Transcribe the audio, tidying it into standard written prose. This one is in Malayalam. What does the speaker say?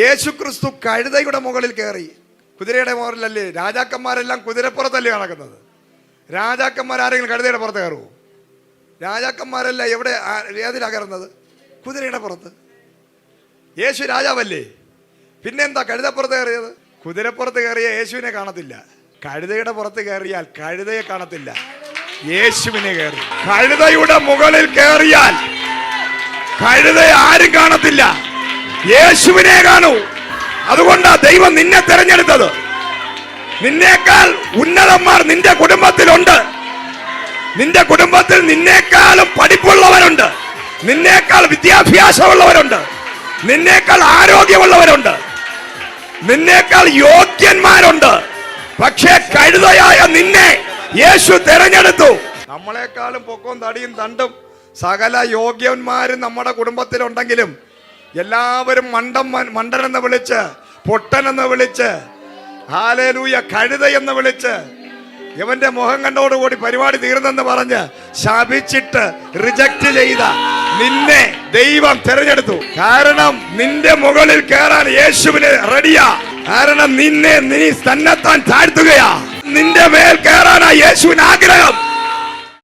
യേശു ക്രിസ്തു കഴുതയുടെ മുകളിൽ കയറി. കുതിരയുടെ മുകളിലല്ലേ? രാജാക്കന്മാരെല്ലാം കുതിരപ്പുറത്തല്ലേ നടക്കുന്നത്. രാജാക്കന്മാരാരെങ്കിലും കഴുതയുടെ പുറത്ത് കയറുമോ? രാജാക്കന്മാരെല്ലാം എവിടെ ഏതിലാണ് കയറുന്നത്? കുതിരയുടെ പുറത്ത്. യേശു രാജാവല്ലേ, പിന്നെന്താ കഴുതപ്പുറത്ത് കയറിയത്? കുതിരപ്പുറത്ത് കയറിയ യേശുവിനെ കാണത്തില്ല. കഴുതയുടെ പുറത്ത് കയറിയാൽ കഴുതയെ കാണത്തില്ല, യേശുവിനെ കയറി. കഴുതയുടെ മുകളിൽ കയറിയാൽ കഴുതയെ ആരും കാണത്തില്ല, യേശുവിനെ കാണൂ. അതുകൊണ്ടാ ദൈവം നിന്നെ തെരഞ്ഞെടുത്തത്. നിന്നേക്കാൾ ഉന്നതന്മാർ നിന്റെ കുടുംബത്തിലുണ്ട്. നിന്റെ കുടുംബത്തിൽ നിന്നേക്കാളും പഠിപ്പുള്ളവരുണ്ട്, നിന്നേക്കാൾ വിദ്യാഭ്യാസമുള്ളവരുണ്ട്, നിന്നേക്കാൾ ആരോഗ്യമുള്ളവരുണ്ട്, നിന്നേക്കാൾ യോഗ്യന്മാരുണ്ട്. പക്ഷേ കഴുതയായ നിന്നെ യേശു തെരഞ്ഞെടുത്തു. നമ്മളെക്കാളും പൊക്കവും തടിയും തണ്ടും സകല യോഗ്യന്മാരും നമ്മുടെ കുടുംബത്തിലുണ്ടെങ്കിലും എല്ലാവരും മണ്ടനെന്ന് വിളിച്ച്, പൊട്ടനെന്ന് വിളിച്ച്, ഹല്ലേലൂയ കഴുതയെന്ന് വിളിച്ച്, ഇവന്റെ മുഖം കണ്ടോടുകൂടി പരിപാടി തീർന്നെന്ന് പറഞ്ഞ് ശപിച്ചിട്ട് റിജക്റ്റ് ചെയ്ത നിന്നെ ദൈവം തിരഞ്ഞെടുത്തു. കാരണം നിന്റെ മുകളിൽ കയറാൻ യേശുവിന് റെഡിയാ. കാരണം നീ തന്നെത്താൻ താഴ്ത്തുകയാ. നിന്റെ മേൽ കയറാനാ യേശുവിന് ആഗ്രഹം.